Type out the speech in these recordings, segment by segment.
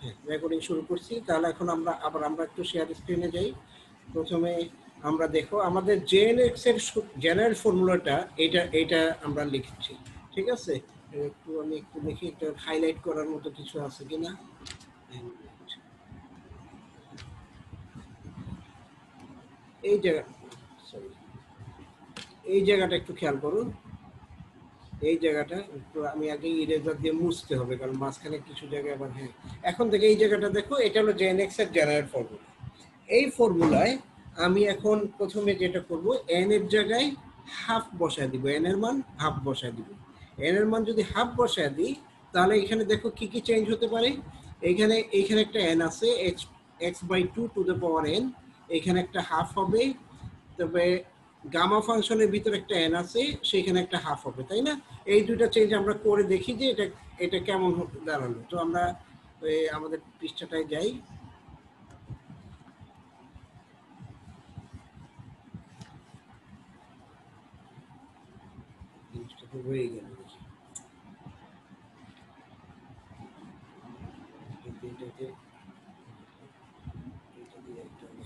হ্যাঁ, রেকর্ডিং শুরু করছি। তাহলে এখন আমরা একটু শেয়ার স্ক্রিনে যাই। প্রথমে আমরা দেখো আমাদের জেএনএক্স এর জেনারেল ফর্মুলাটা এটা আমরা লিখছি, ঠিক আছে? আমি একটু দেখি এটা হাইলাইট করার মতো কিছু আছে কিনা। এই জায়গা, সরি, এই জায়গাটা একটু খেয়াল করুন। এই জায়গাটা একটু আমি আগে ইরেজার দিয়ে মুছতে হবে, কারণ মাঝখানে কিছু জায়গায় আবার, হ্যাঁ, এখন থেকে এই জায়গাটা দেখো, এটা হলো জেএনএক্স এর জেনারেল ফর্মুলা। এই ফর্মুলায় আমি এখন প্রথমে যেটা করব, এন এর জায়গায় হাফ বসায় দিব, এন এর মান হাফ বসায় দিব। এন এর মান যদি হাফ বসায় দিই, তাহলে এখানে দেখো কি কি চেঞ্জ হতে পারে। এইখানে একটা এন আছে, x x by two to the power N, এখানে একটা হাফ হবে। তবে গামা ফাংশনের ভিতরে একটা এন আছে, সেখানে একটা হাফ হবে, তাই না? এই দুইটা চেঞ্জ আমরা করে দেখি যে এটা এটা কেমন দাঁড়ালো। তো আমরা আমাদের পৃষ্ঠাটায় যাই। জিনিসটা তো হয়ে গেল,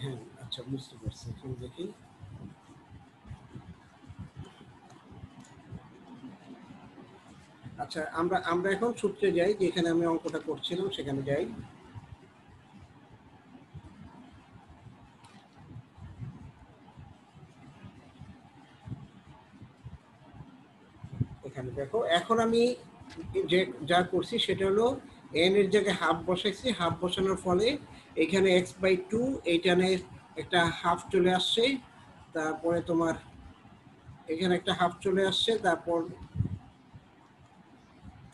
হ্যাঁ, আচ্ছা, বুঝতে পারছি। এখন দেখি, আচ্ছা, আমরা এখন সূত্রে যাই, যেখানে আমি অঙ্কটা করছিলাম সেখানে যাই। এখানে দেখো, এখন আমি যে যা করছি সেটা হলো এন এর জায়গায় হাফ বসাইছি। হাফ বসানোর ফলে এখানে এক্স বাই টু, এইখানে একটা হাফ চলে আসছে। তারপরে তোমার এখানে একটা হাফ চলে আসছে।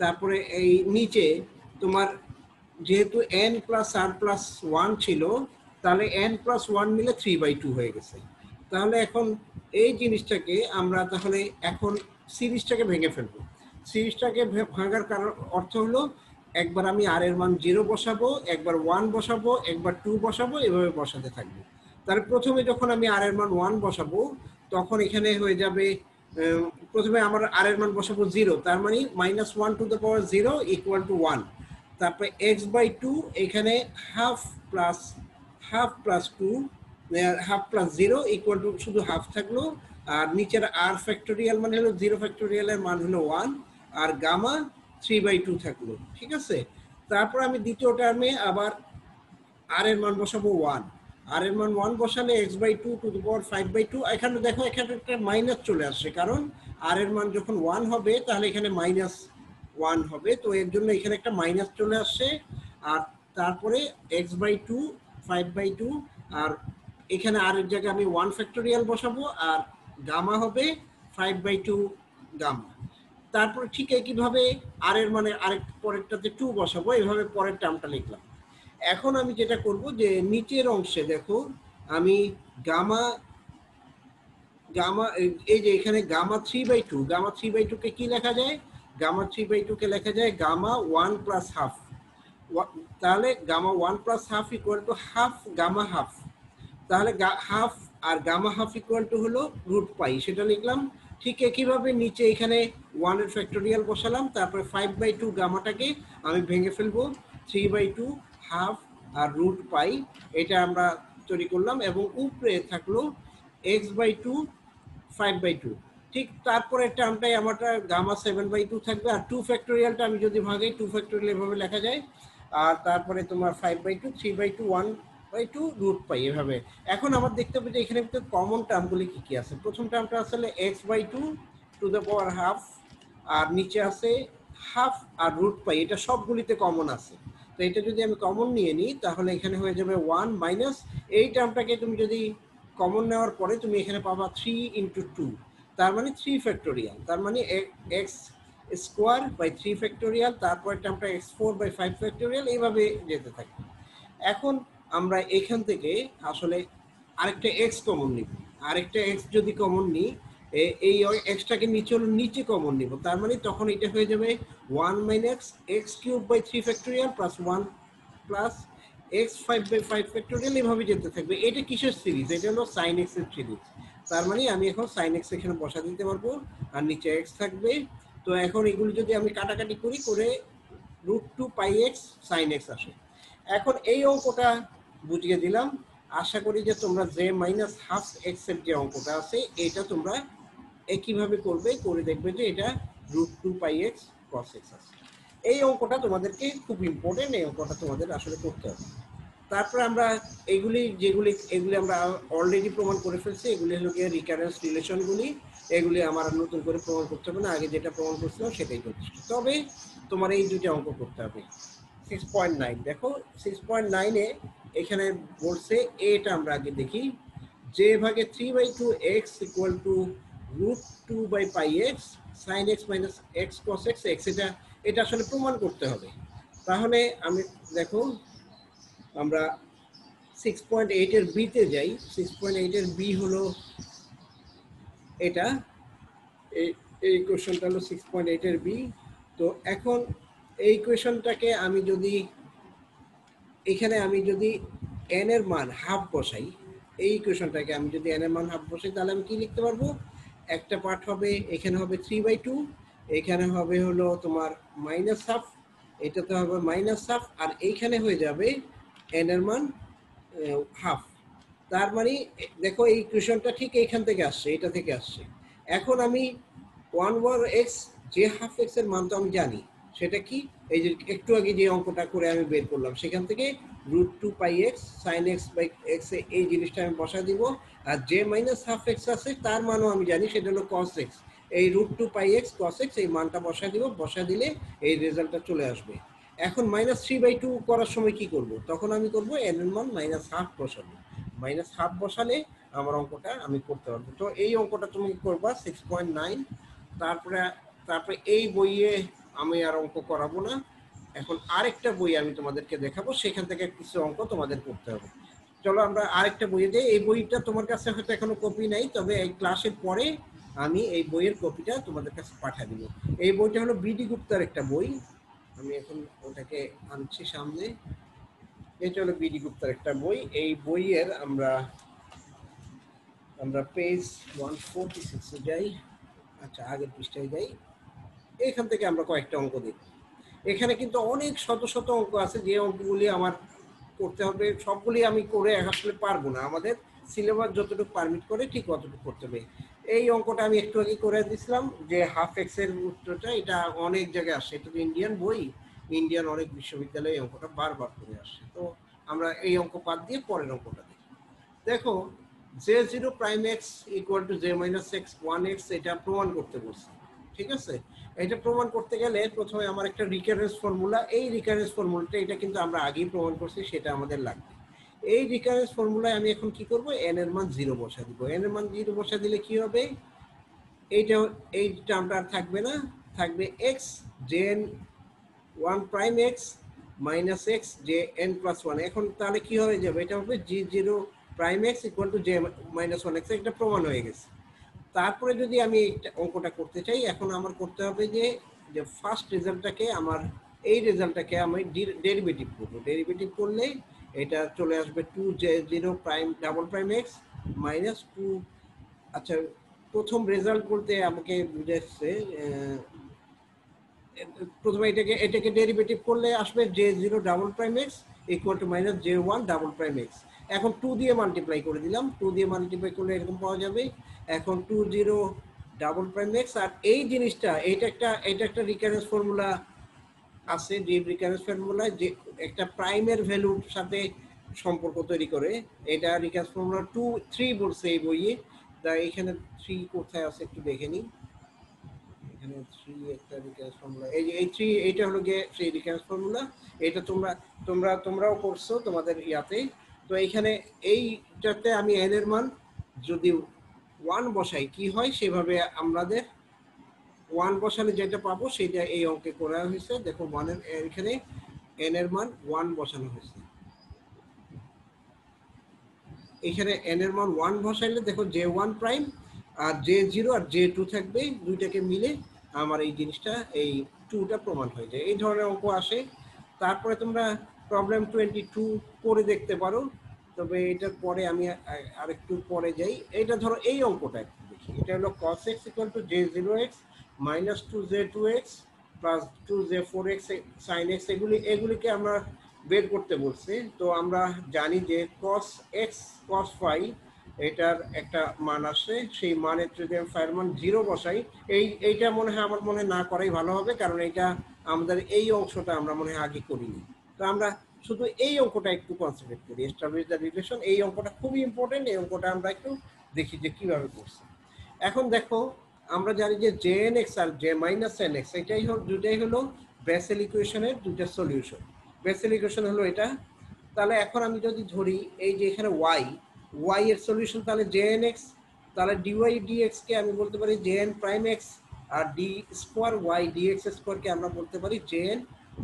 তারপরে এই নিচে তোমার যেহেতু এন প্লাস আর প্লাস ওয়ান ছিল, তাহলে এন প্লাস ওয়ান মিলে 3/2 হয়ে গেছে। তাহলে এখন এই জিনিসটাকে আমরা তাহলে এখন সিরিজটাকে ভেঙে ফেলবো। সিরিজটাকে ভাঙার কারণ অর্থ হলো, একবার আমি আর এর মান 0 বসাবো, একবার 1 বসাবো, একবার 2 বসাবো, এভাবে বসাতে থাকবো। তাহলে প্রথমে যখন আমি আর এর মান 1 বসাবো, তখন এখানে হয়ে যাবে, প্রথমে আমার আর এর মান বসাবো 0, তার মানে -1 to the power 0 equal to 1। তারপরে এক্স বাই টু, এখানে half plus two, half plus 0 equal to শুধু হাফ থাকলো। আর নিচের আর ফ্যাক্টোরিয়াল মানে হলো 0 ফ্যাক্টোরিয়ালের মান হলো 1, আর গামা 3/2 থাকলো, ঠিক আছে? তারপর আমি দ্বিতীয় টার্মে আবার আর এর মান বসাবো 1। আর এর মান 1 বসালে x by two to the power 5/2। এখানে দেখো, এখানে একটা মাইনাস চলে আসছে, কারণ আর এর মান যখন 1 হবে, তাহলে এখানে -1 হবে। তো এর জন্য এখানে একটা মাইনাস চলে আসছে। আর তারপরে এক্স বাই টু 5/2, আর এখানে আর এর জায়গায় আমি 1 ফ্যাক্টোরিয়াল বসাবো, আর গামা হবে 5/2 গামা। তারপরে ঠিক একইভাবে আর এর মানে আরেক পরেরটাতে 2 বসাবো, এইভাবে পরের টার্মটা লিখলাম। এখন আমি যেটা করব, যে নিচের অংশে দেখো, আমি গামা গামা এই যে এখানে গামা 3/2, গামা 3/2 কে কি লেখা যায়? গামা 3/2 কে লেখা যায় গামা 1 প্লাস হাফ। তাহলে gamma 1 plus half equal to half gamma half. তাহলে হাফ আর গামা হাফ ইকুয়াল টু হলো √π, সেটা লিখলাম। ঠিক একইভাবে নিচে এখানে 1 এর ফ্যাক্টোরিয়াল বসালাম। তারপরে 5/2 গামাটাকে আমি ভেঙে ফেলবো, 3/2 হাফ আর √π, এটা আমরা তৈরি করলাম। এবং উপরে থাকলো x/2 5/2। ঠিক তারপরে টার্মটাই আমারটা গামা 7/2 থাকবে। আর 2 ফ্যাক্টোরিয়ালটা আমি যদি ভাগাই, 2 ফ্যাক্টোরিয়াল এভাবে লেখা যায়। আর তারপরে তোমার 5/2 3/2 1/2 √π, এভাবে। এখন আমার দেখতে হবে যে এখানে কমন টার্মগুলি কি কি আছে। প্রথম টার্মটা আসলে x/2 to the power half, আর নিচে আছে হাফ আর √π, এটা সবগুলিতে কমন আছে। তো এটা যদি আমি কমন নিয়ে নিই, তাহলে এখানে হয়ে যাবে 1 মাইনাস, এই টার্মটাকে তুমি যদি কমন নেওয়ার পরে তুমি এখানে পাবা 3 ইন্টু 2, তার মানে 3 ফ্যাক্টোরিয়াল, তার মানে এক্স স্কোয়ার বাই 3 ফ্যাক্টোরিয়াল, তারপর টার্মটা x4 বাই 5 ফ্যাক্টোরিয়াল, এইভাবে যেতে থাকে। এখন আমরা এখান থেকে আসলে আরেকটা এক্স কমন নিব। আরেকটা এক্স যদি কমন নিই, এই এক্সটাকে নিচে কমন নিব, তার মানে তখন এটা হয়ে যাবে 1 minus x cube by 3 factorial plus 1 plus x5 by 5 factorial, এভাবে যেতে থাকবে। এটা কিসের সিরিজ? এটা হলো সাইন এক্স এর সিরিজ। তার মানে আমি এখন সাইন এক্স এখানে বসা দিতে পারবো, আর নিচে এক্স থাকবে। তো এখন এগুলো যদি আমি কাটাকাটি করি করে √2πx sin x আসে। এখন এই অঙ্কটা বুঝিয়ে দিলাম, আশা করি যে তোমরা যে মাইনাস হাফ এক্স এর যে অঙ্কটা আছে এটা তোমরা একইভাবে করবে, করে দেখবে যে এটা √2πx cos x আছে। এই অঙ্কটা তোমাদেরকে খুব ইম্পর্টেন্ট, এই অঙ্কটা তোমাদের আসলে করতে হবে। তারপরে আমরা এগুলি আমরা অলরেডি প্রমাণ করে ফেলছি, এগুলি হলো গিয়ে রিকারেন্স রিলেশনগুলি, এগুলি আমার নতুন করে প্রমাণ করতে হবে না, আগে যেটা প্রমাণ করছিলাম সেটাই যথেষ্ট। তবে তোমার এই দুইটা অঙ্ক করতে হবে। 6.9 দেখো, 6.9-এ এখানে বলছে এটা আমরা আগে দেখি, যে ভাগে 3/2x equal to √2/πx sin x minus x cos x, এটা আসলে প্রমাণ করতে হবে। তাহলে আমি দেখো আমরা 6.8 এর বিতে যাই। 6.8 এর বি হলো এটা, এই কোয়েশনটা হলো 6.8 এর বি। তো এখন এই কোয়েশনটাকে আমি যদি এখানে n এর মান হাফ বসাই, এই ইকুয়েশনটাকে আমি যদি n এর মান হাফ বসাই তাহলে আমি কি লিখতে পারবো, একটা পার্ট হবে এখানে হবে 3/2, এখানে হবে হলো তোমার মাইনাস হাফ, এটাতে হবে মাইনাস হাফ, আর এইখানে হয়ে যাবে n এর মান হাফ। তার মানে দেখো এই ইকুয়েশনটা ঠিক এইখান থেকে আসছে, এটা থেকে আসছে। এখন আমি 1/x যে হাফ এক্স এর মান তো আমি জানি, সেটা কি, এই যে একটু আগে যে অঙ্কটা করে আমি বের করলাম সেখান থেকে √2πx sin x/x এই জিনিসটা আমি বসা দিব। আর যে মাইনাস হাফ এক্স আছে তার মানও আমি জানি, সেটা হলো cos x, এই √2πx cos x এই মানটা বসা দিব, বসা দিলে এই রেজাল্টটা চলে আসবে। এখন -3/2 করার সময় কি করব, তখন আমি করব n এর মান -1/2 বসাবো, -1/2 বসালে আমার অঙ্কটা আমি করতে পারবো। তো এই অঙ্কটা তুমি করবা 6.9। তারপরে এই বইয়ে আমি আর অঙ্ক করাবো না, এখন আরেকটা বই আমি তোমাদেরকে দেখাবো, সেখান থেকে কিছু অঙ্ক তোমাদের করতে হবে। চলো আমরা আরেকটা বইয়ে যাই। এই বইটা তোমার কাছে হয়তো এখনো কপি নাই, তবে এই ক্লাসের পরে আমি এই বইয়ের কপিটা তোমাদের কাছে পাঠিয়ে দিব। এই বইটা হলো বিডি গুপ্তার একটা বই, আমি এখন ওটাকে আনছি সামনে। এটা হলো বিডি গুপ্তার একটা বই। এই বইয়ের আমরা পেজ 146-এ যাই, আচ্ছা আগের পৃষ্ঠায় যাই, এখান থেকে আমরা কয়েকটা অঙ্ক দেখব। এখানে কিন্তু অনেক শত শত অঙ্ক আছে, যে অঙ্কগুলি আমার করতে হবে সবগুলি আমি করে আসলে পারবো না, আমাদের সিলেবাস যতটুকু পারমিট করে ঠিক অতটুকু করতে হবে। এই অঙ্কটা আমি একটু আগে করে দিয়েছিলাম, যে হাফ এক্স এর উত্তরটা, এটা অনেক জায়গায় আসে, এটা তো ইন্ডিয়ান বই, ইন্ডিয়ান অনেক বিশ্ববিদ্যালয়ে এই অঙ্কটা বারবার করে আসে। তো আমরা এই অঙ্ক বাদ দিয়ে পরের অঙ্কটা দেখি। দেখো j0'x equal to j-x 1x, এটা প্রমাণ করতে বলছি, ঠিক আছে। এটা প্রমাণ করতে গেলে প্রথমে আমার একটা রিকারেন্স ফর্মুলা, এই রিকারেন্স ফর্মুলাটা এটা কিন্তু আমরা আগেই প্রমাণ করছি, সেটা আমাদের লাগবে। এই রিকারেন্স ফর্মুলায় আমি এখন কি করব, n এর মান 0 বসা দিব। n এর মান 0 বসা দিলে কি হবে, এই টার্মটা আর থাকবে না, থাকবে x jn 1'x minus x jn+1। এখন তাহলে কি হয়ে যাবে, এটা হবে g0'x ইকুয়াল টু j-1x, এটা প্রমাণ হয়ে গেছে। তারপরে যদি আমি এই অঙ্কটা করতে চাই, এখন আমার করতে হবে যে ফার্স্ট রেজাল্টটাকে এই রেজাল্টটাকে আমি ডেরিভেটিভ করব। ডেরিভেটিভ করলে এটা চলে আসবে 2j0'x মাইনাস 2। আচ্ছা, প্রথম রেজাল্ট বলতে আমাকে বুঝাচ্ছে, প্রথমে এটাকে ডেরিভেটিভ করলে আসবে j0'x equal to minus j1'x। এখন 2 দিয়ে মাল্টিপ্লাই করে দিলাম, 2 দিয়ে মাল্টিপ্লাই করলে এরকম পাওয়া যাবে। এখন 2 0'x, আর এই জিনিসটা এটা একটা রিকারেন্স ফর্মুলা আছে, যে রিকারেন্স ফর্মুলায় যে একটা প্রাইমের ভ্যালুর সাথে সম্পর্ক তৈরি করে, এটা রিকারেন্স ফর্মুলা 3 বলছে এই বইয়ে। তা এখানে 3 কোথায় আছে একটু দেখে নিই, এখানে 3 একটা রিকারেন্স ফর্মুলা, এই যে এই 3, এইটা হলো গিয়ে সেই রিকারেন্স ফর্মুলা। এটা তোমরাও করছো তোমাদের ইয়াতে। তো এইখানে এইটাতে আমি n এর মান যদি 1 বসাই কি হয়, সেভাবে আমাদের 1 বসালে যেটা পাবো সেটা এই অঙ্কে করা হয়েছে। দেখো 1 এর এখানে n এর মান 1 বসানো হয়েছে, এখানে n এর মান 1 বসাইলে দেখো j1' আর j0 আর j2 থাকবে, দুইটাকে মিলে আমার এই জিনিসটা, এই 2টা প্রমাণ হয়ে যায়। এই ধরনের অঙ্ক আসে। তারপরে তোমরা প্রবলেম 22 করে দেখতে পারো, তবে এটার পরে আমি আরেকটু পরে যাই। এটা ধরো এই অঙ্কটা একটু দেখি, এটা হলো cos x equal to j0x minus 2j2x plus 2j4x sin x, এগুলিকে আমরা বের করতে বলছে। তো আমরা জানি যে cos x cos phi এটার একটা মান আসে, সেই মানের যদি আমি ফাইয়ের মান 0 বসাই, এইটা মনে হয় আমার মনে না করাই ভালো হবে, কারণ এটা আমাদের এই অংশটা আমরা মনে হয় আগে করিনি। তো আমরা শুধু এই অঙ্কটা একটু কনসেন্ট্রেট করি, এস্টাবলিশ দ্য রিলেশন। এই অঙ্কটা খুবই ইম্পর্টেন্ট, এই অঙ্কটা আমরা একটু দেখি যে কিভাবে করছে। এখন দেখো, আমরা জানি যে জে এন এক্স আর জে মাইনাস এন এক্স দুটাই হলো বেসেল ইকুয়েশনের দুইটা সলিউশন। বেসেল ইকুয়েশন হলো এটা। তাহলে এখন আমি যদি ধরি এই যে এখানে ওয়াই এর সলিউশন তাহলে জে এন এক্স, তাহলে ডিওয়াই ডিএক্স কে আমি বলতে পারি জে এন প্রাইম এক্স, আর ডি স্কোয়ার ওয়াই ডিএক্স স্কোয়ারকে আমরা বলতে পারি J N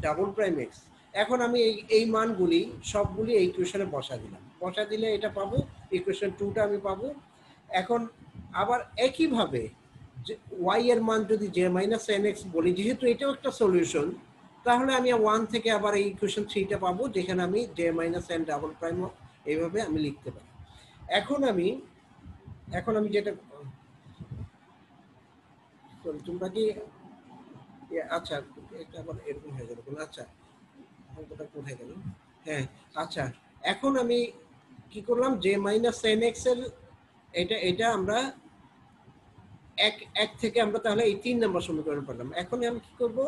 double prime x. এখন আমি এই মানগুলি সবগুলি এই ইকুয়েশনে বসা দিলাম, বসা দিলে এটা পাবো, ইকুয়েশন 2টা আমি পাবো। এখন আবার একইভাবে ওয়াই এর মান যদি জে মাইনাস এন এক্স বলি, যেহেতু এটাও একটা সলিউশন, তাহলে আমি 1 থেকে আবার এই ইকুয়েশন 3টা পাবো, যেখানে আমি J minus N double prime এইভাবে আমি লিখতে পারি। এখন আমি যেটা, তোমরা কি, আচ্ছা এটা আবার এরকম হয়ে গেল, আচ্ছা অঙ্কটা কোথায় গেল? হ্যাঁ, আচ্ছা এখন আমি কি করলাম, জে মাইনাস এন এক্স এর এটা আমরা এক থেকে আমরা তাহলে এই 3 নম্বর সমীকরণ পেলাম। এখন আমি কি করব,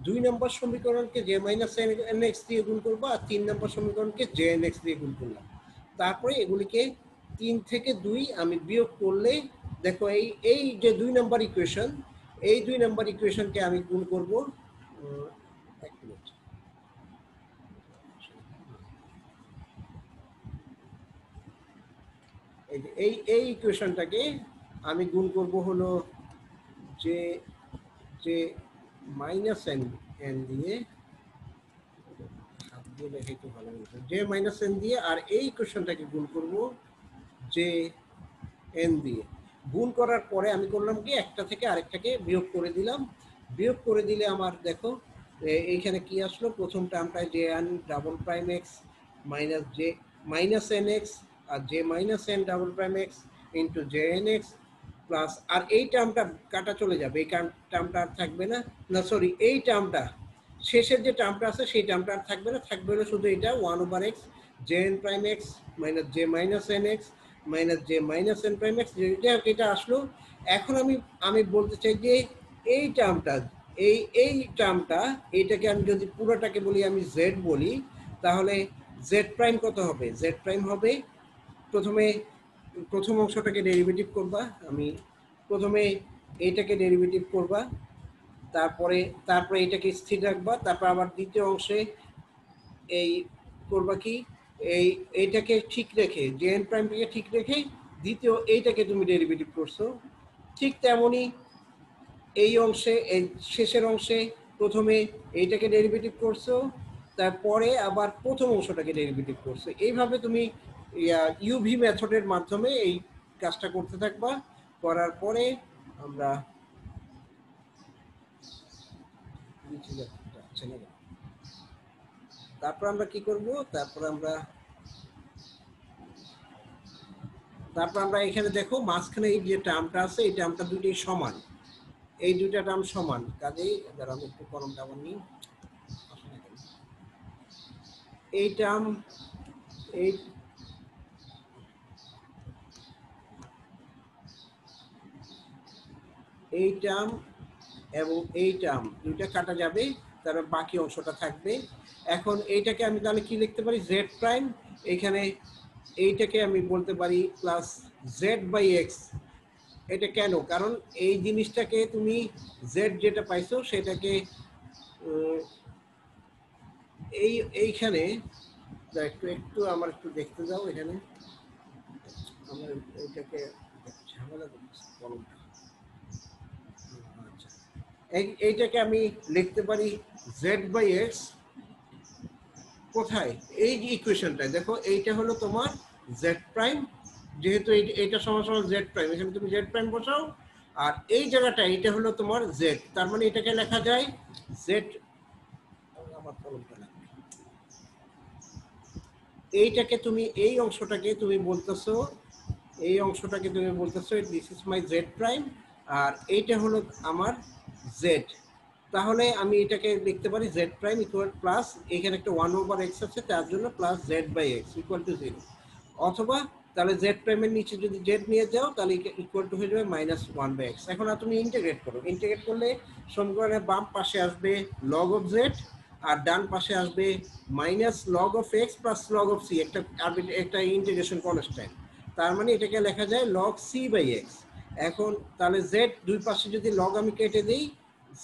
2 নম্বর সমীকরণকে জে মাইনাস এন এক্স দিয়ে গুণ করবো, আর 3 নম্বর সমীকরণকে জে এন এক্স দিয়ে গুণ করলাম। তারপরে এগুলিকে 3 থেকে 2 আমি বিয়োগ করলে দেখো এই যে 2 নম্বর ইকুয়েশন, এই 2 নম্বর ইকুয়েশনকে আমি গুণ করব, এক মিনিট, এই ইকুয়েশনটাকে আমি গুণ করব হলো যে যে মাইনাস এন দিয়ে, জে মাইনাস এন দিয়ে, আর এই ইকুয়েশনটাকে গুণ করব যে এন দিয়ে। গুণ করার পরে আমি করলাম কি, একটা থেকে আরেকটাকে বিয়োগ করে দিলাম। বিয়োগ করে দিলে আমার দেখো এইখানে কি আসলো, প্রথম টার্মটা J N double prime X minus J minus N X, আর J minus N double prime X into J N X plus, আর এই টার্মটা কাটা চলে যাবে, এই টার্মটা আর থাকবে না, সরি এই টার্মটা শেষের যে টার্মটা আছে সেই টার্মটা আর থাকবে না, থাকবে হলো শুধু এটা 1/x J N prime X minus J minus N x minus J minus N prime x, এটা আসলো। এখন আমি বলতে চাই যে এই টার্মটা এই টার্মটা এইটাকে আমি যদি পুরোটাকে বলি, আমি জেড বলি, তাহলে জেড প্রাইম কত হবে, জেড প্রাইম হবে, প্রথম অংশটাকে ডেরিভেটিভ করবা, আমি প্রথমে এইটাকে ডেরিভেটিভ করবা, তারপরে এটাকে স্থির রাখবা, তারপর আবার দ্বিতীয় অংশে এই করবা কি, এইটাকে ঠিক রেখে জে এন প্রাইমটাকে ঠিক রেখে দ্বিতীয় এইটাকে তুমি ডেরিভেটিভ করছো। ঠিক তেমনি এই অংশে, এই শেষের অংশে প্রথমে এইটাকে ডেরিভেটিভ করছো, তারপরে আবার প্রথম অংশটাকে ডেরিভেটিভ করছো। এইভাবে তুমি ইউভি মেথডের মাধ্যমে এই কাজটা করতে থাকবা। করার পরে আমরা তারপর আমরা কি করব, তারপর আমরা এখানে দেখো মাঝখানে এই যে টার্মটা আছে, এই টার্মটা দুটোই সমান, এই দুইটা টার্ম সমান, কাজেই যারা আমি একটু কলমটা আবার নিই, এই টার্ম এই টার্ম এবং এই টার্ম দুইটা কাটা যাবে, তার বাকি অংশটা থাকবে। এখন এইটাকে আমি তাহলে কি লিখতে পারি, জেড প্রাইম, এখানে এইটাকে আমি বলতে পারি প্লাস জেড বাই এক্স। এটা কেন, কারণ এই জিনিসটাকে তুমি জেড যেটা পাইছো সেটাকে এইখানে একটু আমার একটু দেখতে দাও, এখানে আমার এইটাকে ঝামেলা করছি কলমটা। এইটাকে আমি লিখতে পারি জেড বাই এক্স, কোথায়, এই যে ইকুয়েশনটায় দেখো, এইটা হলো তোমার জেড প্রাইম, যেহেতু এইটা সমান সমান জেড প্রাইম, এখানে তুমি জেড প্রাইম বসাও, আর এই জায়গাটা এটা হলো তোমার জেড, তার মানে এটাকে লেখা যায় জেড, আমার কলমটা লাগবে, এইটাকে তুমি এই অংশটাকে তুমি বলতেছো, this is my Z prime, আর এইটা হলো আমার জেড। তাহলে আমি এটাকে লিখতে পারি জেড প্রাইম ইকুয়াল প্লাস এখানে একটা 1/x আছে তার জন্য plus Z by x equal to 0, অথবা তাহলে জেড প্রাইমের নিচে যদি জেড নিয়ে যাও তাহলে ইকুয়াল টু হয়ে যাবে -1/x। এখন আর তুমি ইন্টিগ্রেট করো, ইন্টিগ্রেট করলে সমীকরণের বাম পাশে আসবে লগ অফ জেড আর ডান পাশে আসবে minus log of x plus log of C, একটা ইন্টিগ্রেশন কনস্ট্যান্ট। তার মানে এটাকে লেখা যায় লগ সি বাই এক্স। এখন তাহলে জেড দুই পাশে যদি লগ আমি কেটে দিই,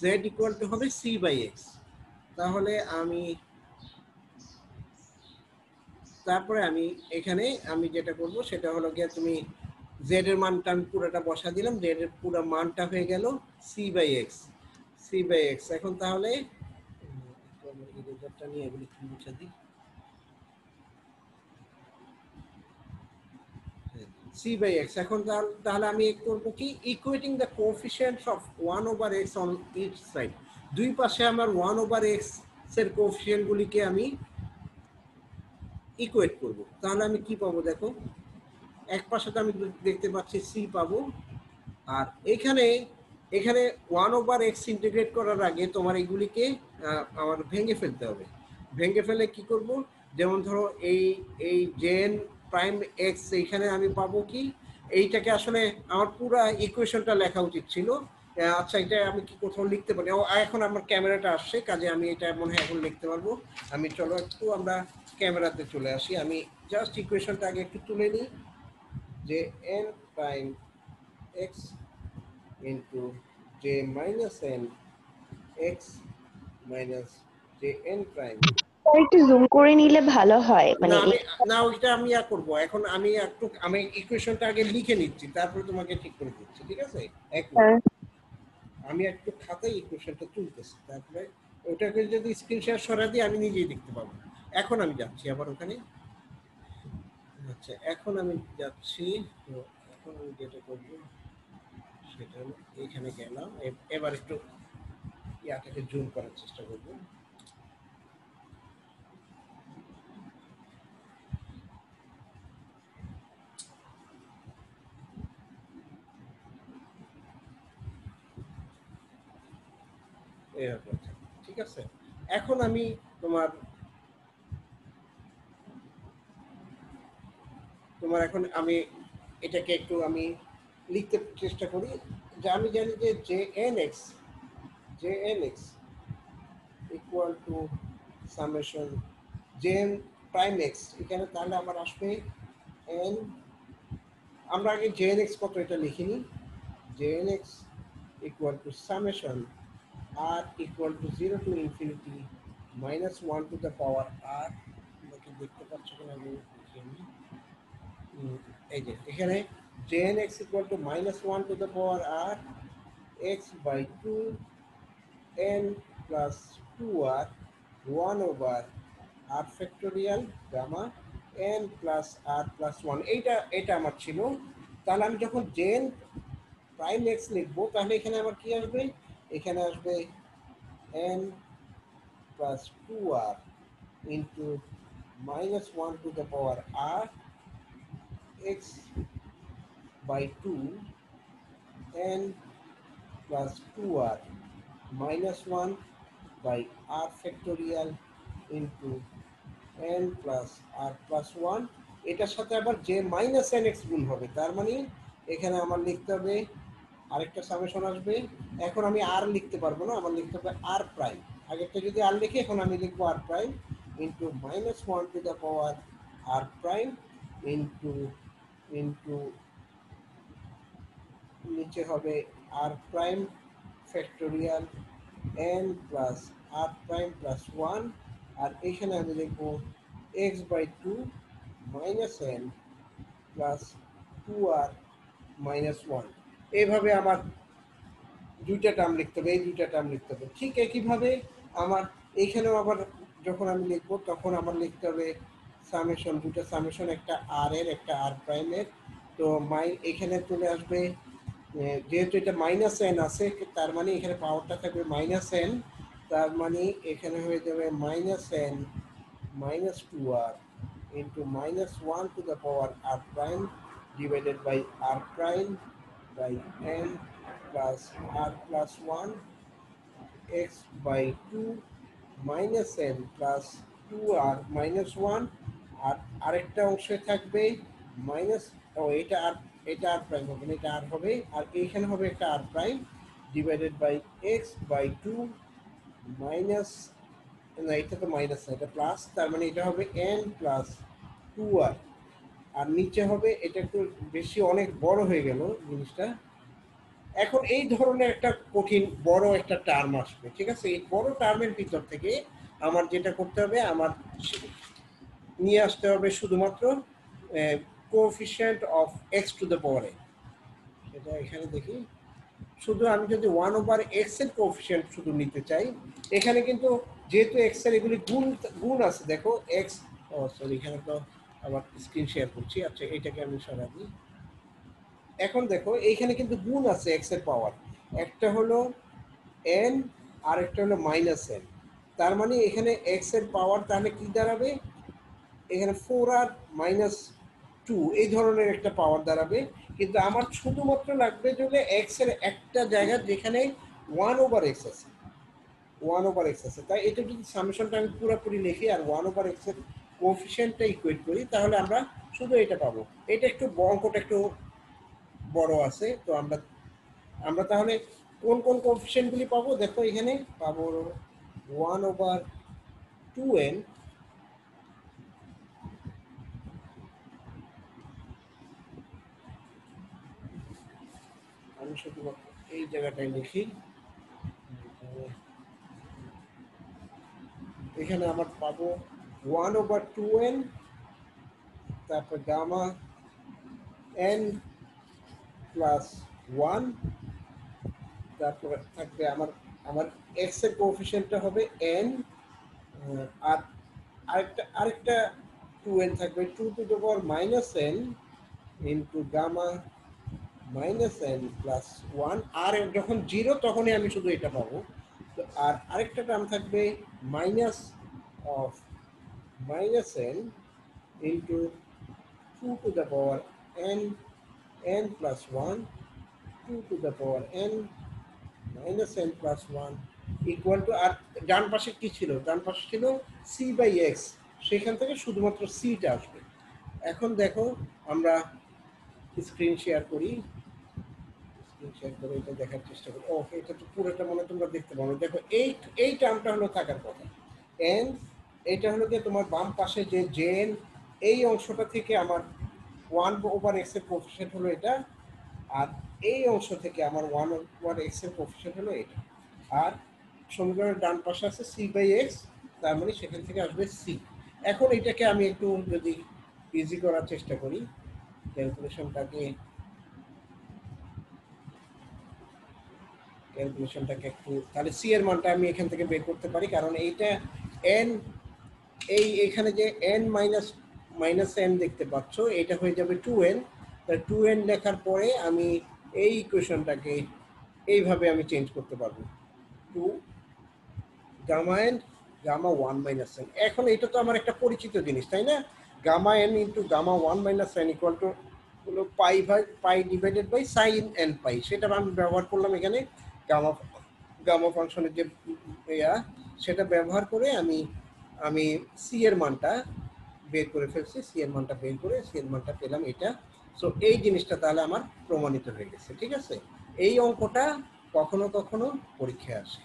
জেড ইকুয়াল টু হবে সি বাই এক্স। তাহলে আমি তারপরে আমি এখানে আমি যেটা করব সেটা হলো গিয়ে তুমি জেড এর মানটা আমি পুরোটা বসা দিলাম, জেড এর পুরো মানটা হয়ে গেল c by x, c by x. এখন তাহলে রেজাল্টটা নিয়ে এগুলি কি মুছে দিই, সি বাই এক্স। এখন তাহলে আমি করবো কি, equating the coefficients of 1/x on each side. দুই পাশে আমার 1/x এর কোএফিসিয়েন্ট গুলিকে আমি ইকুয়েট করব। তাহলে আমি কি পাবো দেখো, এক পাশে তো আমি দেখতে পাচ্ছি সি পাবো, আর এখানে এখানে 1/x ইন্টিগ্রেট করার আগে তোমার এগুলিকে আমার ভেঙে ফেলতে হবে। ভেঙে ফেলে কি করব, যেমন ধরো এই এই জেন প্রাইম এক্স এইখানে আমি পাবো কি, এইটাকে আসলে আমার পুরো ইকুয়েশনটা লেখা উচিত ছিল। আচ্ছা, এটা আমি কি কোথাও লিখতে পারি? ও এখন আমার ক্যামেরাটা আসছে, কাজে আমি এটা মনে হয় এখন লিখতে পারবো। আমি চলো একটু আমরা ক্যামেরাতে চলে আসি, আমি জাস্ট ইকুয়েশনটা আগে একটু তুলে নিই, যে N prime x into j minus n x minus j n prime। একটু জুম করে নিলে ভালো হয়, না মানে আমি না ওইটা আমি করব, এখন আমি একটু আমি ইকুয়েশনটা আগে লিখে নিচ্ছি, তারপরে তোমাকে ঠিক করে দিচ্ছি, ঠিক আছে? এক মিনিট, আমি একটু খাতায় ইকুয়েশনটা তুলতেছি, তারপরে ওটাকে যদি স্ক্রিনশট সরা দিই আমি নিজেই দেখতে পাবো। এখন আমি যাচ্ছি আবার ওখানে। আচ্ছা, এখন আমি যাচ্ছি, তো এখন আমি যেটা করবো সেটা হলো এইখানে গেলাম, এবার একটু ইয়াটাকে জুম করার চেষ্টা করবো। ঠিক আছে, এখন আমি তোমার এখন আমি এটাকে একটু আমি লিখতে চেষ্টা করি, যে আমি জানি যে J N x equal to summation J N prime x. এখানে তাহলে আমার আসবে এন, আমরা আগে জে এন এক্স কত এটা লিখিনি, J N x equal to summation r equal to 0 to infinity -1 to the power r। তোমরা দেখতে পাচ্ছ কিনা আমি এই যে এখানে jn x equal to -1 to the power r x by 2 n plus 2r 1 over r factorial gamma n plus r plus 1। এটা আমার ছিল। তাহলে আমি যখন jn প্রাইম x লিখবো তাহলে এখানে আমার কি আসবে, এখানে আসবে n plus 2r into -1 to the power r x by 2 n plus 2r -1 by r factorial into n plus r plus 1। এটার সাথে আবার j minus nx গুণ হবে, তার মানে এখানে আমার লিখতে হবে আরেকটা সামেশন আসবে। এখন আমি আর লিখতে পারবো না, আমার লিখতে হবে আর প্রাইম। আগেরটা যদি আর লিখি, এখন আমি লিখবো R prime into -1 to the power r prime into into নিচে হবে r prime factorial n plus r prime plus 1, আর এখানে আমি লিখবো x by 2 minus n plus 2r minus 1। এইভাবে আমার দুইটা টার্ম লিখতে হবে, এই দুইটা টার্ম লিখতে হবে। ঠিক একইভাবে আমার এইখানেও আবার যখন আমি লিখবো তখন আমার লিখতে হবে সামেশন, দুটো সামেশন, একটা আর এর একটা আর প্রাইমের। তো এখানে চলে আসবে, যেহেতু এটা মাইনাস এন আছে তার মানে এখানে পাওয়ারটা থাকবে মাইনাস এন, তার মানে এখানে হয়ে যাবে minus N minus 2r into -1 to the power r prime divided by r prime by n plus r plus 1। x by 2 minus n plus 2r minus 1 আর আরেকটা অংশে থাকবে মাইনাস এটা আর প্রাইম হবে না, এটা আর হবে আর এইখানে হবে একটা R prime divided by x by 2 minus না এটা তো মাইনাস না এটা প্লাস, তার মানে এটা হবে n প্লাস 2r আর নিচে হবে এটা একটু বেশি অনেক বড় হয়ে গেল জিনিসটা। এখন এই ধরনের একটা কঠিন বড় একটা টার্ম আসবে, ঠিক আছে? এই বড় টার্মের ভিতর থেকে আমার যেটা করতে হবে, আমার নিয়ে আসতে হবে শুধুমাত্র coefficient of X to the power A. সেটা এখানে দেখি, শুধু আমি যদি 1/x এর কোএফিশিয়েন্ট শুধু নিতে চাই, এখানে কিন্তু যেহেতু এক্স এর এগুলি গুণ আছে, দেখো এক্স, ও সরি এখানে তো আবার স্ক্রিন শেয়ার করছি, আচ্ছা এটাকে আমি সরাই দিই। এখন দেখো এইখানে কিন্তু গুণ আছে এক্স এর পাওয়ার, একটা হলো n আর একটা হলো মাইনাস n, তার মানে এখানে এক্স এর পাওয়ার তাহলে কি দাঁড়াবে, এখানে 4r মাইনাস 2 এই ধরনের একটা পাওয়ার দাঁড়াবে। কিন্তু আমার শুধুমাত্র লাগবে যদি এক্স এর একটা জায়গা যেখানে 1/x আছে, 1/x আছে, তাই এটা যদি সামেশনটা আমি পুরোপুরি লিখি আর 1/x এর কোএফিশিয়েন্টটা ইকুয়েট করি, তাহলে আমরা শুধু এটা পাবো। এটা একটু অঙ্কটা একটু বড় আছে, তো আমরা তাহলে কোন কোন কোএফিশিয়েন্টগুলি পাবো, দেখো এখানে পাবো 1/2n আমি শুধুমাত্র এই জায়গাটায় লিখি, এখানে আমার পাবো 1/2n, তারপর গামা n প্লাস 1, তারপরে থাকবে আমার x এর কোএফিশিয়েন্টটা হবে n, আর আরেকটা 2n থাকবে 2 to the power minus n into gamma minus n plus 1, আর যখন 0 তখনই আমি শুধু এটা পাবো। তো আর আরেকটা টার্ম থাকবে minus of minus n into 2 to the power n plus 1, 2 to the power n minus n plus 1 equal to, আর ডান পাশে কি ছিল, ডান পাশে ছিল c বাই এক্স, সেখান থেকে শুধুমাত্র সিটা আসবে। এখন দেখো আমরা স্ক্রিন শেয়ার করি, স্ক্রিন শেয়ার করে এটা দেখার চেষ্টা করি। ও এটা তো পুরোটা মনে তোমরা দেখতে পাবো। দেখো এই টার্মটা হলো থাকার কথা n, এটা হলো যে তোমার বাম পাশে যে জেন এই অংশটা থেকে আমার 1/x এর কোএফিশিয়েন্ট হলো এটা, আর এই অংশ থেকে আমার 1/x এর কোএফিশিয়েন্ট হলো এটা, আর সমীকরণের ডান পাশে আছে c বাই এক্স, তার মানে সেখান থেকে আসবে c। এখন এটাকে আমি একটু যদি ইজি করার চেষ্টা করি, ক্যালকুলেশনটাকে একটু, তাহলে c এর মানটা আমি এখান থেকে বের করতে পারি, কারণ এইটা n, এখানে যে n মাইনাস n দেখতে পাচ্ছ, এটা হয়ে যাবে 2n, তাই 2n লেখার পরে আমি এই ইকুয়েশনটাকে এইভাবে আমি চেঞ্জ করতে পারবো, 2 gamma n gamma 1 minus n। এখন এটা তো আমার একটা পরিচিত জিনিস, তাই না? Gamma n into gamma 1 minus n equal to হলো pi divided by sine n pi, সেটা আমি ব্যবহার করলাম এখানে গামা ফাংশনের যে সেটা ব্যবহার করে আমি সি এর মানটা বের করে ফেলছি, সি এর মানটা বের করে সি এর মানটা পেলাম এটা। সো এই জিনিসটা তাহলে আমার প্রমাণিত হয়ে গেছে, ঠিক আছে? এই অঙ্কটা কখনো কখনো পরীক্ষায় আসে।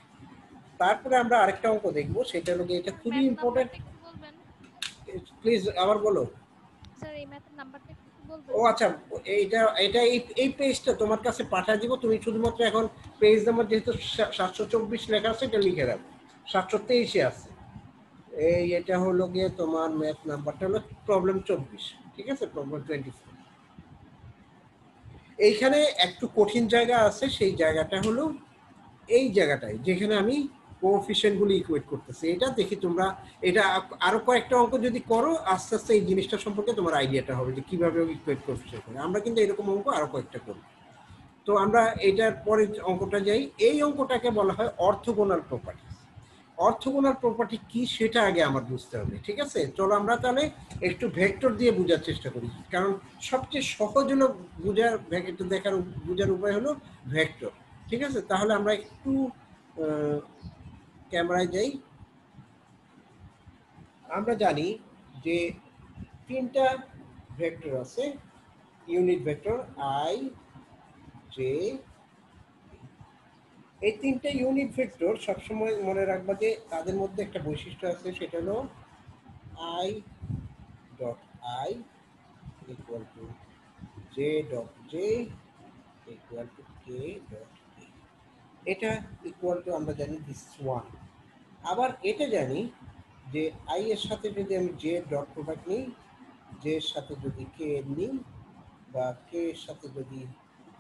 তারপরে আমরা আরেকটা অঙ্ক দেখবো, সেটা হলো এটা খুবই ইম্পর্টেন্ট। প্লিজ আবার বলো স্যার, এই ম্যাথের নাম্বারটা একটু বলবেন? ও আচ্ছা, এটা এই পেজটা তোমার কাছে পাঠিয়ে দিব, তুমি শুধুমাত্র এখন পেজ নাম্বার যেহেতু 724 লেখা আছে এটা লিখে রাখো, 723 আছে। এটা হলো গিয়ে তোমার ম্যাথ নাম্বারটা হলো প্রবলেম 24, ঠিক আছে? প্রবলেম 24। এইখানে একটু কঠিন জায়গা আছে, সেই জায়গাটা হলো এই জায়গাটায় যেখানে আমি কোএফিশিয়েন্ট গুলো ইকুয়েট করতেছি। এটা দেখি তোমরা এটা আরো কয়েকটা অঙ্ক যদি করো, আস্তে আস্তে এই জিনিসটা সম্পর্কে তোমার আইডিয়াটা হবে যে কিভাবে ইকুয়েট কোএফিশিয়েন্ট করে। আমরা কিন্তু এরকম অঙ্ক আরো কয়েকটা করব। তো আমরা এটার পরে অঙ্কটা যাই। এই অঙ্কটাকে বলা হয় অর্থোগোনাল প্রপার্টি। অর্থোগোনাল প্রপার্টি কি সেটা আগে আমার বুঝতে হবে, ঠিক আছে? চলো আমরা তাহলে একটু ভেক্টর দিয়ে বোঝার চেষ্টা করি, কারণ সবচেয়ে সহজ হলো বোঝার উপায় হলো ভেক্টর, ঠিক আছে? তাহলে আমরা একটু ক্যামেরায় যাই, আমরা জানি যে তিনটা ভেক্টর আছে, ইউনিট ভেক্টর আই জে। এই তিনটা ইউনিট ভেক্টর সবসময় মনে রাখবা যে তাদের মধ্যে একটা বৈশিষ্ট্য আছে, সেটা হলো I dot I equal to J dot J equal to K dot K. এটা ইকুয়াল টু আমরা জানি দিস ওয়ান। আবার এটা জানি যে আই এর সাথে যদি আমি জে ডট প্রোডাক্ট নিই, জে এর সাথে যদি কে এর নিই, বা কে এর সাথে যদি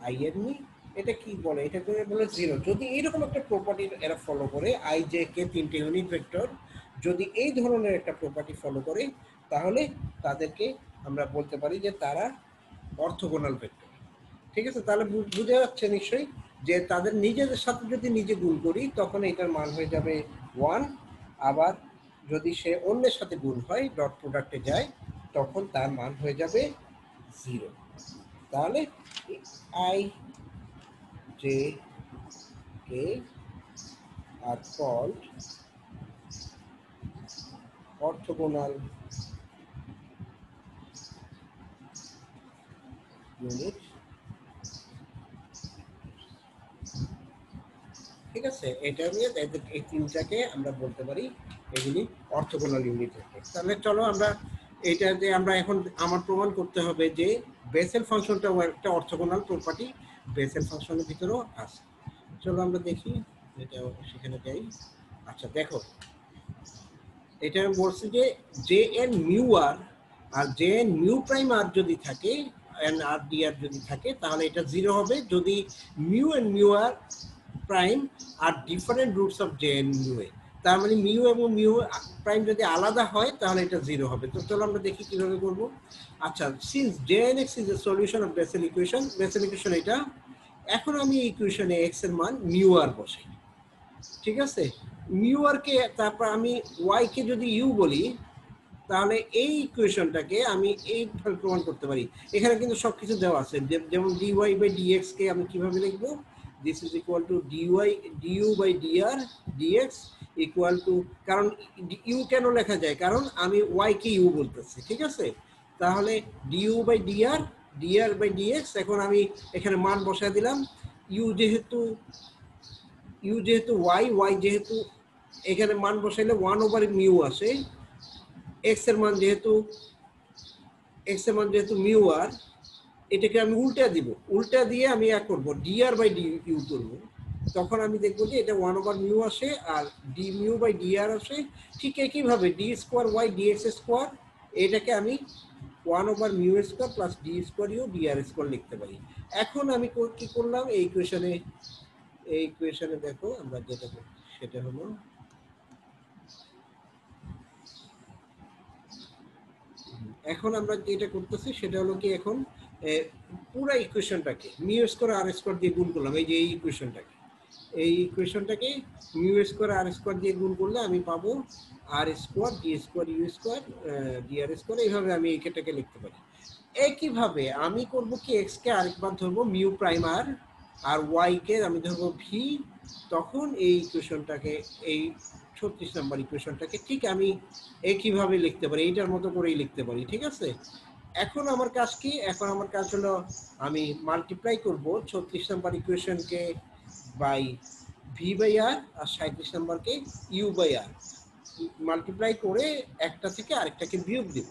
আই এর নিই, এটা কি বলে, এটা বলে জিরো। যদি এইরকম একটা প্রপার্টি এরা ফলো করে, আই জে কে তিনটে ইউনিট ভেক্টর যদি এই ধরনের একটা প্রপার্টি ফলো করে, তাহলে তাদেরকে আমরা বলতে পারি যে তারা অর্থোগোনাল ভেক্টর। ঠিক আছে, তাহলে বুঝে যাচ্ছে নিশ্চয়ই যে তাদের নিজেদের সাথে যদি নিজে গুণ করি তখন এটার মান হয়ে যাবে 1। আবার যদি সে অন্যের সাথে গুণ হয়, ডট প্রোডাক্টে যায়, তখন তার মান হয়ে যাবে 0। তাহলে i j k are called orthogonal unit. ঠিক আছে, এটা নিয়ে এই তিনটাকে আমরা বলতে পারি এগুলি অর্থোগোনাল ইউনিট ভেক্টর। তাহলে চলো আমরা এটা যে আমরা এখন আমার প্রমাণ করতে হবে যে বেসেল ফাংশনটা একটা অর্থোগোনাল প্রপার্টি বেসেল ফাংশনের ভিতরেও আছে। চলো আমরা দেখি, এটা সেখানে যাই। আচ্ছা দেখো, এটা আমি বলছি যে জে এন মিউ আর আর জে এন মিউ প্রাইম আর যদি থাকে, এন আর ডি আর যদি থাকে, তাহলে এটা 0 হবে যদি mu and mu are prime are different roots of J n mu a. তার মানে মিউ এবং মিউ প্রাইম যদি আলাদা হয় তাহলে এটা 0 হবে। তো চলো আমরা দেখি কিভাবে করব। আচ্ছা, since J N x is a solution of Bessel equation, Bessel equation এটা, এখন আমি ইকুয়েশনে এক্স এর মান মিউ আর বসাই। ঠিক আছে, মিউ আর কে, তারপর আমি ওয়াই কে যদি ইউ বলি, তাহলে এই ইকুয়েশনটাকে আমি এইভাবে প্রমাণ করতে পারি। এখানে কিন্তু সবকিছু দেওয়া আছে, যেমন ডিওয়াই বাই ডিএক্স কে আমি কিভাবে লিখবো, this is equal to dy du by dr dx equal to, কারণ ইউ কেন লেখা যায়, কারণ আমি ওয়াই কে ইউ বলতেছি। ঠিক আছে, তাহলে du by dr dr by dx, এখন আমি এখানে মান বসায় দিলাম। ইউ যেহেতু ওয়াই, ওয়াই যেহেতু এখানে মান বসাইলে 1/মিউ আসে, এক্স এর মান যেহেতু মিউ আর, এটাকে আমি উল্টা দিব, উল্টা দিয়ে আমি এক করবো ডিআর বাই ডি ইউ করবো, তখন আমি দেখবো যে এটা 1/মিউ আসে আর ডি মিউ বাই ডিআর আসে। ঠিক একইভাবে D square Y DX square, এটাকে আমি 1/মিউ square plus D square U DR square লিখতে পারি। এখন আমি কি করলাম, এই ইকুয়েশনে দেখো আমরা যেটা করি সেটা হলো, এখন আমরা যেটা করতেছি সেটা হলো কি, এখন পুরো ইকুয়েশনটাকে মিউ স্কোয়ার আর স্কোয়ার দিয়ে গুণ করলাম। এই যে এই ইকুয়েশনটাকে মিউ স্কোয়ার আর স্কোয়ার দিয়ে গুণ করলে আমি পাবো R square D square U square DR square. এইভাবে আমি এটাকে লিখতে পারি। একইভাবে আমি করব কি, এক্স কে আরেকবার ধরবো মিউ প্রাইম আর ওয়াই কে আমি ধরবো ভি, তখন এই ইকুয়েশনটাকে, এই 36 নম্বর ইকুয়েশনটাকে ঠিক আমি একইভাবে লিখতে পারি, এইটার মতো করেই লিখতে পারি। ঠিক আছে, এখন আমার কাজ কি, এখন আমার কাজ হলো আমি মাল্টিপ্লাই করব 36 নম্বর ইকুয়েশনকে বাই ভি বাই আর 37 নম্বরকে ইউ বাই আর, মাল্টিপ্লাই করে একটা থেকে আরেকটাকে বিয়োগ দেব।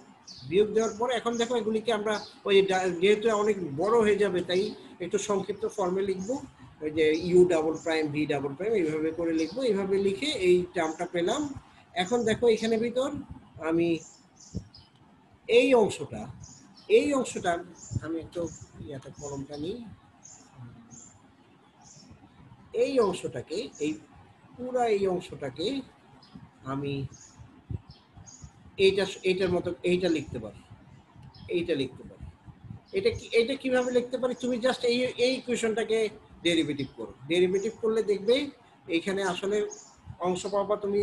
বিয়োগ দেওয়ার পরে এখন দেখো এগুলিকে আমরা ওই যেহেতু অনেক বড় হয়ে যাবে তাই একটু সংক্ষিপ্ত ফর্মে লিখবো, ওই যে U double prime V double prime এইভাবে করে লিখবো। এইভাবে লিখে এই টার্মটা পেলাম। এখন দেখো এখানে ভিতর আমি এই অংশটা আমি একটু ইয়াতে কলমটা নিই, এই অংশটাকে, এই পুরা এই অংশটাকে আমি এইটার মতো এইটা লিখতে পারি, এটা কিভাবে লিখতে পারি, তুমি জাস্ট এই ইকুয়েশনটাকে ডেরিভেটিভ করো। ডেরিভেটিভ করলে দেখবে এইখানে আসলে অংশ পাবা তুমি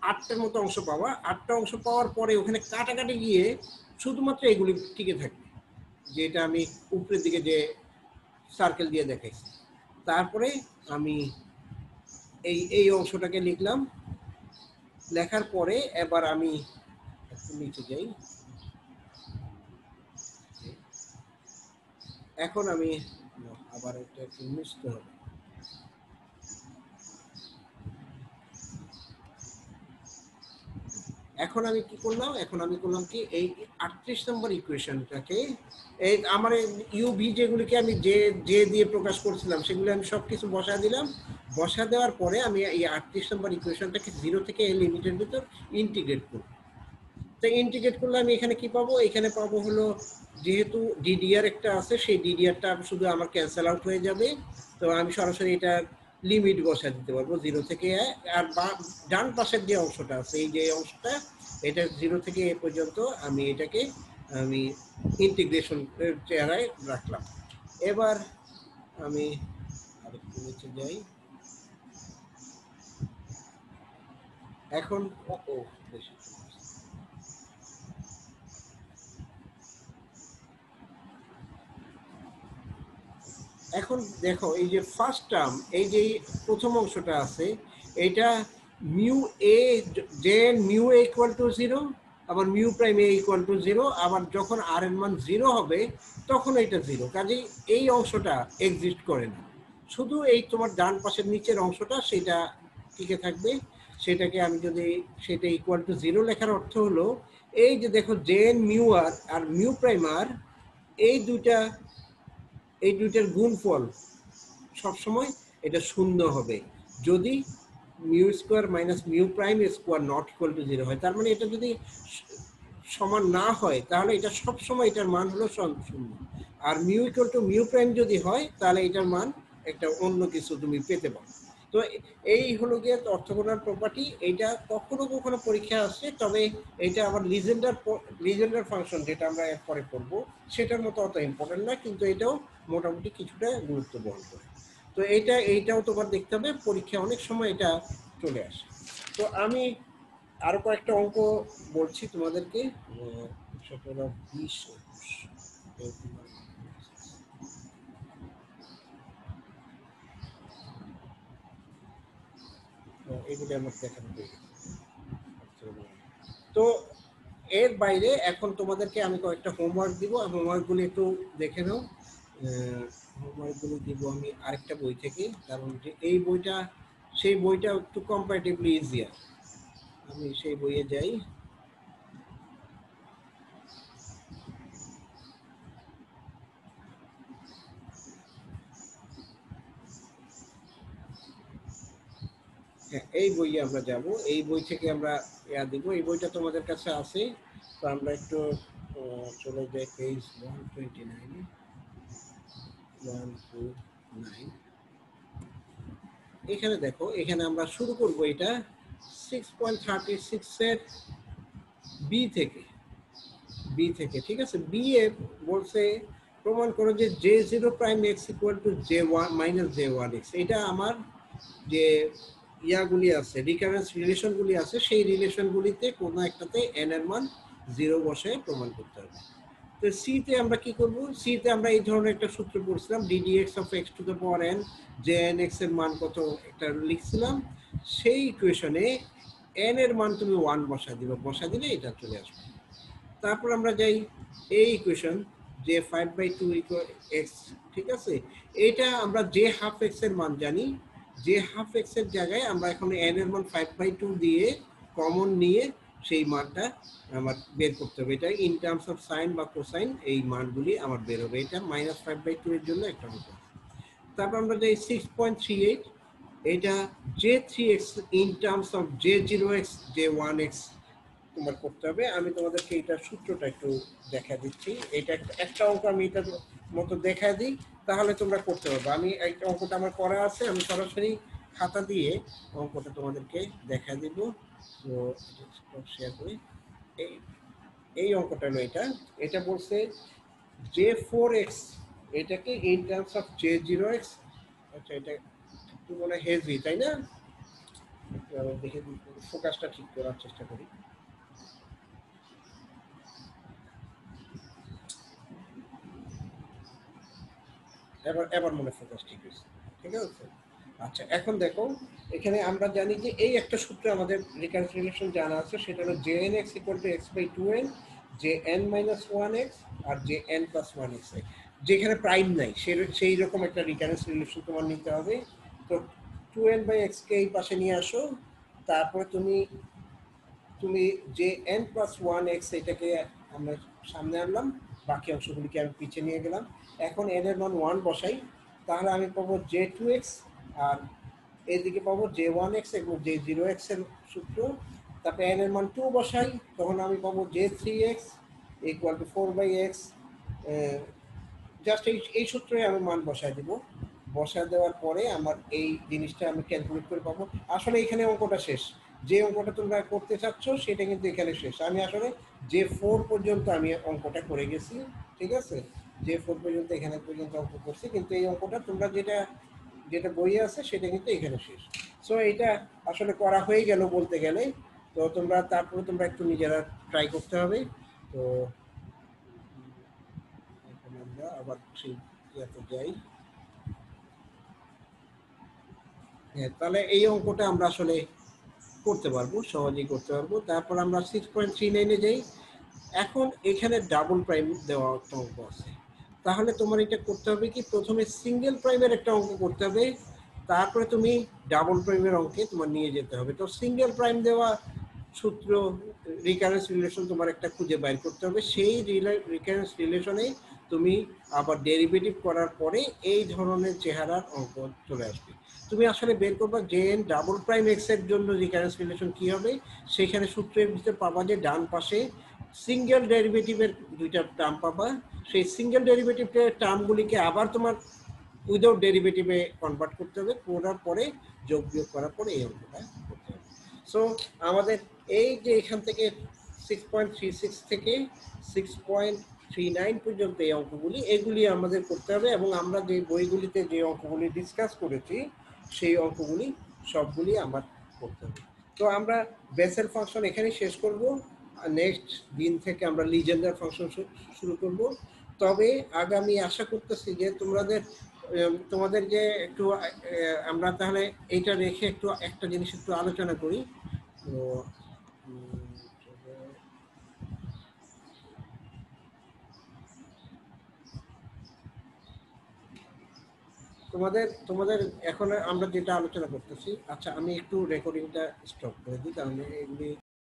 8টার মতো অংশ পাবা। 8টা অংশ পাওয়ার পরে ওখানে কাটাকাটি গিয়ে শুধুমাত্র এগুলি টিকে থাকবে, যেটা আমি উপরের দিকে যে সার্কেল দিয়ে দেখাইছি। তারপরে আমি এই অংশটাকে লিখলাম, লেখার পরে এবার আমি একটু নিচে যাই। এখন আমি আবার এটা একটু মুছতে হবে। এখন আমি কি করলাম, এখন আমি করলাম কি এই 38 নম্বর ইকুয়েশনটাকে, এই আমার ইউভি যেগুলিকে আমি যে যে দিয়ে প্রকাশ করছিলাম সেগুলো আমি সব কিছু বসা দিলাম। বসা দেওয়ার পরে আমি এই 38 নম্বর ইকুয়েশনটাকে 0 থেকে এ লিমিটের ভিতর ইন্টিগ্রেট করব। তো ইন্টিগ্রেট করলে আমি এখানে কি পাবো, এখানে পাবো হলো যেহেতু ডিডিআর একটা আছে, সেই ডিডিআরটা শুধু আমার ক্যান্সেল আউট হয়ে যাবে। তো আমি সরাসরি এটা লিমিট বসা দিতে পারবো 0 থেকে এ। আর ডান পাশের যে অংশটা আছে, এই যে অংশটা, এটা 0 থেকে এ পর্যন্ত আমি এটাকে আমি ইন্টিগ্রেশন চেহারায় রাখলাম। এবার আমি আরেকটু নিচে যাই। এখন বেশি এখন দেখো এই যে ফার্স্ট টার্ম, এই যে প্রথম অংশটা আছে, এটা মিউ এ, যে মিউ এ ইকুয়াল টু 0, আবার mu prime A equal to 0, আবার যখন আর এর মান 0 হবে তখন এটা 0। কাজেই এই অংশটা এক্সিস্ট করে না, শুধু এই তোমার ডান পাশের নিচের অংশটা সেটা টিকে থাকবে। সেটাকে আমি যদি সেটা ইকুয়াল টু 0 লেখার অর্থ হলো এই যে দেখো জেন মিউ আর আর মিউ প্রাইম আর, এই দুইটার গুণফল সবসময় এটা শূন্য হবে যদি mu square minus mu prime square not equal to 0 হয়। তার মানে এটা যদি সমান না হয় তাহলে এটা সবসময় এটার মান হলো শূন্য। আর mu equal to mu prime যদি হয় তাহলে এটার মান একটা অন্য কিছু তুমি পেতে পারো। তো এই হলো গিয়ে অর্থগোনাল প্রপার্টি। এইটা কখনো কখনো পরীক্ষা আসে, তবে এটা আবার লিজেন্ডার ফাংশন যেটা আমরা এরপরে করবো সেটার মতো অত ইম্পর্টেন্ট না, কিন্তু এটাও মোটামুটি কিছুটা গুরুত্ব বহন করে। তো এইটাও তোমার দেখতে হবে, পরীক্ষা অনেক সময় এটা চলে আসে। তো আমি আরো কয়েকটা অঙ্ক বলছি তোমাদেরকে, সেটা হলো 20, 21, এগুলি আমার দেখানো হয়ে গেছে। তো এর বাইরে এখন তোমাদেরকে আমি কয়েকটা হোমওয়ার্ক দিব, হোমওয়ার্কগুলি একটু দেখে নাও। হোমওয়ার্কগুলো দিব আমি আরেকটা বই থেকে, কারণ যে এই বইটা সেই বইটা একটু কম্পারেটিভলি ইজিয়ার। আমি সেই বইয়ে যাই। হ্যাঁ, এই বইয়ে আমরা যাব, এই বই থেকে আমরা দিব। এই বইটা তোমাদের কাছে আছে, তো আমরা একটু চলে যাই পেজ 129, 129। এখানে দেখো, এখানে আমরা শুরু করব এটা 6.36 এর বি থেকে, ঠিক আছে। বি এ বলছে প্রমাণ করো যে J0 prime x equal to J1 minus J1 x। এটা আমার যে ইয়াগুলি আছে, রিকারেন্স রিলেশনগুলি আছে, সেই রিলেশনগুলিতে কোনো একটাতে n এর মান 0 বসে প্রমাণ করতে হবে। তো সি তে আমরা কি করব, সি তে আমরা এই ধরনের একটা সূত্র পড়ছিলাম, ddx of x two the power n, Jn x এর মান কত একটা লিখছিলাম। সেই ইকুয়েশনে n এর মান তুমি 1 বসা দিবে, বসা দিলে এটা চলে আসবে। তারপর আমরা যাই এই ইকুয়েশন যে 5/2 ইকুয়াল x, ঠিক আছে। এটা আমরা যে হাফ x এর মান জানি, যে হাফ x এর জায়গায় আমরা এখন n এর মান 5/2 দিয়ে কমন নিয়ে সেই মানটা আমার বের করতে হবে। এটা ইন টার্মস অফ সাইন বা কোসাইন এই মানগুলি আমার বের হবে। এটা -5/2 এর জন্য একটা মতো। তারপর আমরা যাই 6.38, এটা J3x in terms of J0x J1x তোমার করতে হবে। আমি তোমাদেরকে এটা সূত্রটা একটু দেখা দিচ্ছি। এটা একটা অঙ্ক আমি এটার মতো দেখা দিই, তাহলে তোমরা করতে পারবে। আমি এই অঙ্কটা আমার করা আছে, আমি সরাসরি খাতা দিয়ে অঙ্কটা তোমাদেরকে দেখা দিব। তো শেয়ার করি। এই এই অঙ্কটা হলো এটা। এটা বলছে J4x, এটাকে ইন টার্মস অফ J0x। আচ্ছা, এটা একটু মনে হেভি, তাই না? দেখে ফোকাসটা ঠিক করার চেষ্টা করি। এবার এবার মনে ফোকাস ঠিক হয়েছে, ঠিক আছে। আচ্ছা এখন দেখো, এখানে আমরা জানি যে এই একটা সূত্র আমাদের রিকারেন্স রিলেশন জানা আছে, সেটা হলো J N x equal to x by two n, J n minus one x আর J n plus one x. যেখানে প্রাইম নাই সেই রকম একটা রিকারেন্স রিলেশন তোমার নিতে হবে। তো টু এন বাই এক্স কে এই পাশে নিয়ে আসো, তারপরে তুমি তুমি যে এন প্লাস ওয়ান এক্স এটাকে আমরা সামনে আনলাম, বাকি অংশগুলিকে আমি পিছিয়ে নিয়ে গেলাম। এখন এন এর মান ওয়ান বসাই, তাহলে আমি পাবো জে টু এক্স, আর এদিকে পাবো জে ওয়ান এক্স এবং জে জিরো এক্স এর সূত্র। তারপরে এন এর মান টু বসাই, তখন আমি পাবো J three x equal to four by x. Just এই সূত্রে আমি মান বসায় দেবো। বসায় দেওয়ার পরে আমার এই জিনিসটা আমি ক্যালকুলেট করে পাবো। আসলে এখানে অঙ্কটা শেষ, যে অঙ্কটা তোমরা করতে চাচ্ছ সেটা কিন্তু এখানে শেষ। আমি আসলে যে ফোর পর্যন্ত আমি অঙ্কটা করে গেছি, ঠিক আছে, যে ফোর পর্যন্ত এখানে পর্যন্ত অঙ্ক করছি, কিন্তু এই অঙ্কটা তোমরা যেটা যেটা বইয়ে আছে সেটা কিন্তু এখানে শেষ। সো এটা আসলে করা হয়ে গেল বলতে গেলে। তো তোমরা তারপরে তোমরা একটু নিজেরা ট্রাই করতে হবে। তো এখন আমরা আবার সেই ইয়াতে যাই। হ্যাঁ, তাহলে এই অঙ্কটা আমরা আসলে করতে পারবো, সহজেই করতে পারবো। তারপর আমরা 6.39-এ যাই। এখন এখানে ডাবল প্রাইম দেওয়া একটা অঙ্ক আছে, তাহলে তোমার এটা করতে হবে কি, প্রথমে সিঙ্গেল প্রাইমের একটা অঙ্ক করতে হবে, তারপরে তুমি ডাবল প্রাইমের অঙ্কে তোমার নিয়ে যেতে হবে। তো সিঙ্গেল প্রাইম দেওয়া সূত্র, রিকারেন্স রিলেশন তোমার একটা খুঁজে বাইর করতে হবে। সেই রিকারেন্স রিলেশনে তুমি আবার ডেরিভেটিভ করার পরে এই ধরনের চেহারার অঙ্ক চলে আসবে। তুমি আসলে বের করবা J N double prime x এর জন্য রিকারেন্স রিলেশন কি হবে। সেখানে সূত্রের ভিতরে পাবা যে ডান পাশে সিঙ্গেল ডেরিভেটিভের দুইটা টার্ম পাবা, সেই সিঙ্গেল ডেরিভেটিভের টার্মগুলিকে আবার তোমার উইদাউট ডেরিভেটিভে কনভার্ট করতে হবে, করার পরে যোগ বিয়োগ করার পরে এই অঙ্কটা করতে হবে। সো আমাদের এই যে এখান থেকে 6.36 থেকে 6.39 পর্যন্ত এই অঙ্কগুলি, এগুলি আমাদের করতে হবে। এবং আমরা যে বইগুলিতে যে অঙ্কগুলি ডিসকাস করেছি সেই অঙ্কগুলি সবগুলি আমার করতে হবে। তো আমরা বেসেল ফাংশন এখানেই শেষ করব। নেক্সট দিন থেকে আমরা লিজেন্ডার ফাংশন শুরু করব। তবে আগামী আশা করতেছি যে তোমাদের যে একটু আমরা তাহলে এইটা রেখে একটু একটা জিনিস একটু আলোচনা করি। তো তোমাদের তোমাদের এখন আমরা যেটা আলোচনা করতেছি, আচ্ছা আমি একটু রেকর্ডিংটা স্টপ করে দিই, কারণ এগুলি